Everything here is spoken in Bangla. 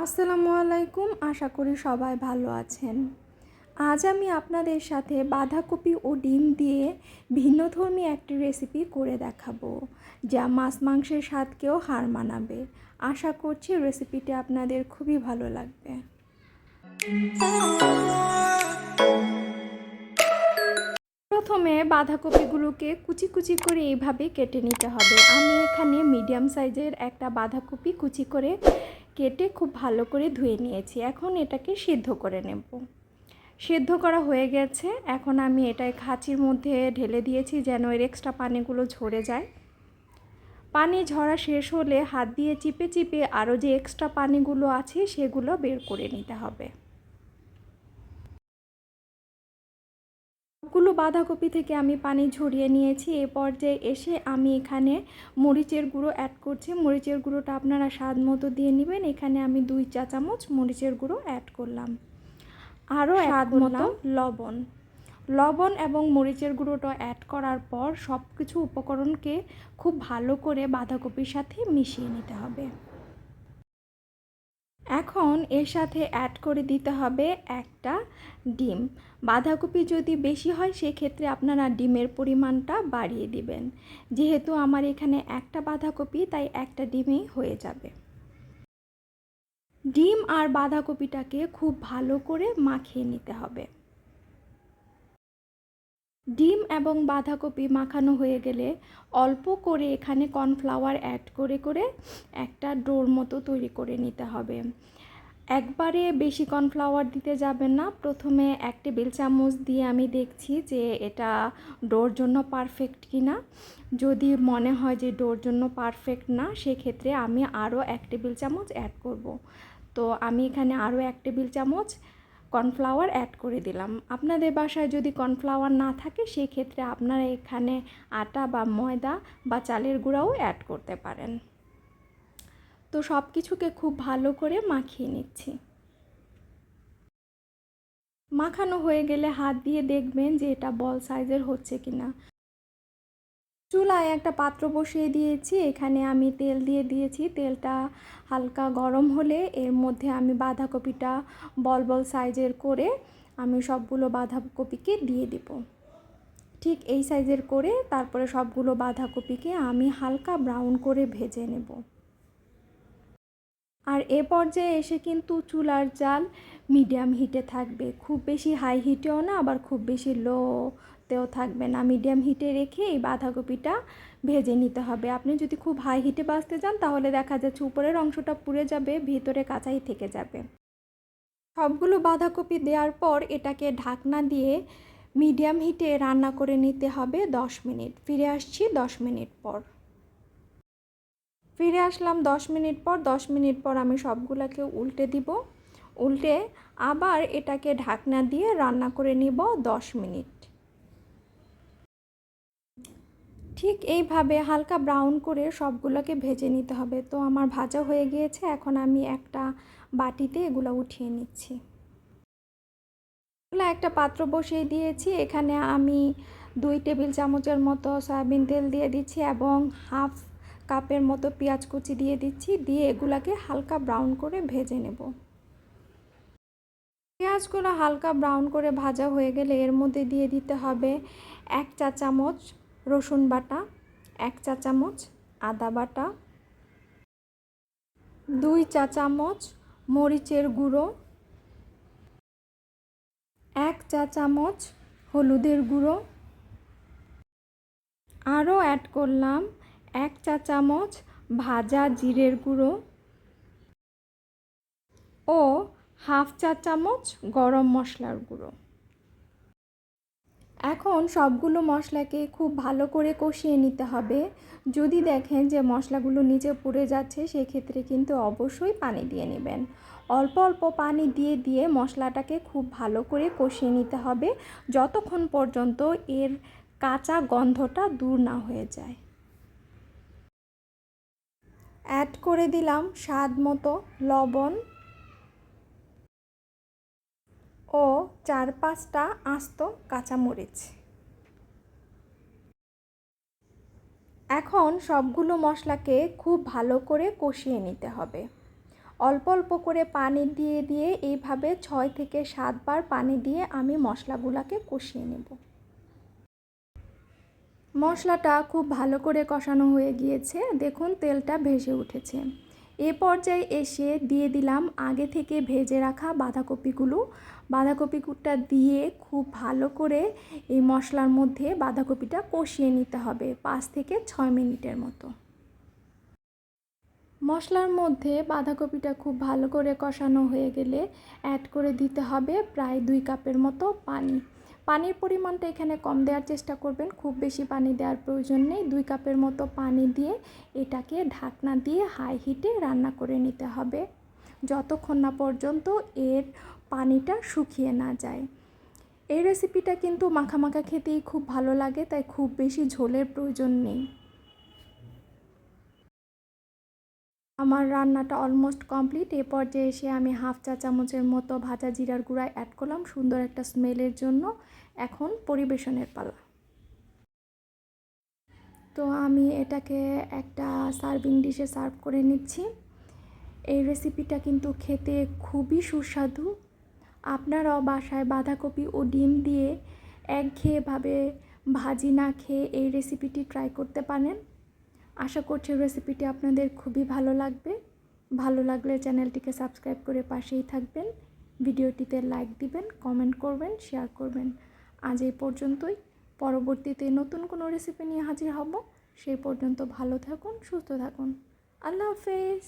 আসসালামু আলাইকুম। আশা করি সবাই ভালো আছেন। আজ আমি আপনাদের সাথে বাঁধাকপি ও ডিম দিয়ে ভিন্নধর্মী একটি রেসিপি করে দেখাবো, যা মাছ মাংসের স্বাদকেও হার মানাবে। আশা করছি রেসিপিটি আপনাদের খুবই ভালো লাগবে। প্রথমে বাঁধাকপিগুলোকে কুচি কুচি করে এইভাবে কেটে নিতে হবে। আমি এখানে মিডিয়াম সাইজের একটা বাঁধাকপি কুচি করে কেটে খুব ভালো করে ধুয়ে নিয়েছি। এখন এটাকে সিদ্ধ করে নেব। সিদ্ধ করা হয়ে গেছে। এখন আমি এটাই খাঁচির মধ্যে ঢেলে দিয়েছি যেন এর এক্সট্রা পানিগুলো ঝরে যায়। পানি ঝরা শেষ হলে হাত দিয়ে চিপে চিপে আরও যে এক্সট্রা পানিগুলো আছে সেগুলো বের করে নিতে হবে। সবগুলো বাঁধাকপি থেকে আমি পানি ঝরিয়ে নিয়েছি। এ পর্যায়ে এসে আমি এখানে মরিচের গুঁড়ো অ্যাড করছি। মরিচের গুঁড়োটা আপনারা স্বাদ মতো দিয়ে নেবেন। এখানে আমি 2 চা চামচ মরিচের গুঁড়ো অ্যাড করলাম। আরও স্বাদ মতো লবণ এবং মরিচের গুঁড়োটা অ্যাড করার পর সব কিছু উপকরণকে খুব ভালো করে বাঁধাকপির সাথে মিশিয়ে নিতে হবে। এখন এর সাথে অ্যাড করে দিতে হবে একটা ডিম। বাঁধাকপি যদি বেশি হয় সেক্ষেত্রে আপনারা ডিমের পরিমাণটা বাড়িয়ে দিবেন। যেহেতু আমার এখানে একটা বাঁধাকপি, তাই একটা ডিমেই হয়ে যাবে। ডিম আর বাঁধাকপিটাকে খুব ভালো করে মাখিয়ে নিতে হবে। ডিম এবং বাঁধাকপি মাখানো হয়ে গেলে অল্প করে এখানে কর্নফ্লাওয়ার অ্যাড করে করে একটা ডোর মতো তৈরি করে নিতে হবে। একবারে বেশি কর্নফ্লাওয়ার দিতে যাবেন না। প্রথমে 1 টেবিল চামচ দিয়ে আমি দেখছি যে এটা ডোর জন্য পারফেক্ট কিনা। যদি মনে হয় যে ডোর জন্য পারফেক্ট না, সেক্ষেত্রে আমি আরও 1 টেবিল চামচ অ্যাড করব। তো আমি এখানে আরও 1 টেবিল চামচ কর্নফ্লাওয়ার অ্যাড করে দিলাম। আপনাদের বাসায় যদি কর্নফ্লাওয়ার না থাকে সেক্ষেত্রে আপনারা এখানে আটা বা ময়দা বা চালের গুঁড়াও অ্যাড করতে পারেন। তো সব কিছুকে খুব ভালো করে মাখিয়ে নিচ্ছি। মাখানো হয়ে গেলে হাত দিয়ে দেখবেন যে এটা বল সাইজের হচ্ছে কিনা। চুলায় একটা পাত্র বসিয়ে দিয়েছি। এখানে আমি তেল দিয়ে দিয়েছি। তেলটা হালকা গরম হলে এর মধ্যে আমি বাঁধাকপিটা বল বল সাইজের করে আমি সবগুলো বাঁধাকপিকে দিয়ে দিব। ঠিক এই সাইজের করে তারপরে সবগুলো বাঁধাকপিকে আমি হালকা ব্রাউন করে ভেজে নেব। আর এ পর্যায়ে এসে কিন্তু চুলার জাল মিডিয়াম হিটে থাকবে। খুব বেশি হাই হিটেও না, আবার খুব বেশি লোতেও থাকবে না। মিডিয়াম হিটে রেখে এই বাঁধাকপিটা ভেজে নিতে হবে। আপনি যদি খুব হাই হিটে ভাজতে যান তাহলে দেখা যাচ্ছে উপরের অংশটা পুড়ে যাবে, ভিতরে কাঁচাই থেকে যাবে। সবগুলো বাঁধাকপি দেওয়ার পর এটাকে ঢাকনা দিয়ে মিডিয়াম হিটে রান্না করে নিতে হবে 10 মিনিট। ফিরে আসছি 10 মিনিট পর। ফিরে আসলাম 10 মিনিট পর। 10 মিনিট পর আমি সবগুলোকে উল্টে দিব। উল্টে আবার এটাকে ঢাকনা দিয়ে রান্না করে নিব 10 মিনিট। ঠিক এইভাবে হালকা ব্রাউন করে সবগুলোকে ভেজে নিতে হবে। তো আমার ভাজা হয়ে গিয়েছে। এখন আমি একটা বাটিতে এগুলো উঠিয়ে নিচ্ছি। একটা পাত্র বসিয়ে দিয়েছি। এখানে আমি 2 টেবিল চামচের মতো সয়াবিন তেল দিয়ে দিচ্ছি এবং হাফ কাপের মতো পেঁয়াজ কুচি দিয়ে দিচ্ছি। দিয়ে এগুলাকে হালকা ব্রাউন করে ভেজে নেব। পেঁয়াজগুলো হালকা ব্রাউন করে ভাজা হয়ে গেলে এর মধ্যে দিয়ে দিতে হবে 1 চা চামচ রসুন বাটা, 1 চা চামচ আদা বাটা, 2 চা চামচ মরিচের গুঁড়ো, 1 চা চামচ হলুদের গুঁড়ো, আরও অ্যাড করলাম 1 চা চামচ ভাজা জিরের গুঁড়ো ও হাফ চা চামচ গরম মশলার গুঁড়ো। এখন সবগুলো মশলাকে খুব ভালো করে কষিয়ে নিতে হবে। যদি দেখেন যে মশলাগুলো নিচে পুড়ে যাচ্ছে সেক্ষেত্রে কিন্তু অবশ্যই পানি দিয়ে নেবেন। অল্প অল্প পানি দিয়ে দিয়ে মশলাটাকে খুব ভালো করে কষিয়ে নিতে হবে যতক্ষণ পর্যন্ত এর কাঁচা গন্ধটা দূর না হয়ে যায়। অ্যাড করে দিলাম স্বাদ মতো লবণ ও 4-5টা আস্ত কাঁচামরিচ। এখন সবগুলো মশলাকে খুব ভালো করে কষিয়ে নিতে হবে। অল্প অল্প করে পানি দিয়ে দিয়ে এইভাবে 6 থেকে 7 বার পানি দিয়ে আমি মশলাগুলোকে কষিয়ে নেব। মশলাটা খুব ভালো করে কষানো হয়ে গিয়েছে, দেখুন তেলটা ভেসে উঠেছে। এ পর্যায়ে এসে দিয়ে দিলাম আগে থেকে ভেজে রাখা বাঁধাকপিটা দিয়ে খুব ভালো করে এই মশলার মধ্যে বাঁধাকপিটা কষিয়ে নিতে হবে 5 থেকে 6 মিনিটের মতো। মশলার মধ্যে বাঁধাকপিটা খুব ভালো করে কষানো হয়ে গেলে অ্যাড করে দিতে হবে প্রায় 2 কাপের মতো পানি। পানির পরিমাণটা এখানে কম দেওয়ার চেষ্টা করবেন, খুব বেশি পানি দেওয়ার প্রয়োজন নেই। 2 কাপের মতো পানি দিয়ে এটাকে ঢাকনা দিয়ে হাই হিটে রান্না করে নিতে হবে যতক্ষণ না পর্যন্ত এর পানিটা শুকিয়ে না যায়। এই রেসিপিটা কিন্তু মাখা মাখা খেতেই খুব ভালো লাগে, তাই খুব বেশি ঝোলের প্রয়োজন নেই। আমার রান্নাটা অলমোস্ট কমপ্লিট। এ পর্যায়ে এসে আমি হাফ চা চামচের মতো ভাজা জিরার গুঁড়া অ্যাড করলাম সুন্দর একটা স্মেলের জন্য। এখন পরিবেশনের পালা। তো আমি এটাকে একটা সার্ভিং ডিশে সার্ভ করে নিচ্ছি। এই রেসিপিটা কিন্তু খেতে খুবই সুস্বাদু। আপনারাও বাসায় বাঁধাকপি ও ডিম দিয়ে একঘেয়েভাবে ভাজি না খেয়ে এই রেসিপিটি ট্রাই করতে পারেন। আশা করছি রেসিপিটি আপনাদের খুবই ভালো লাগবে। ভালো লাগলে চ্যানেলটিকে সাবস্ক্রাইব করে পাশেই থাকবেন, ভিডিওটিতে লাইক দিবেন, কমেন্ট করবেন, শেয়ার করবেন। আজ এই পর্যন্তই। পরবর্তীতে নতুন কোনো রেসিপি নিয়ে হাজির হব। সেই পর্যন্ত ভালো থাকুন, সুস্থ থাকুন। আল্লাহ হাফেজ।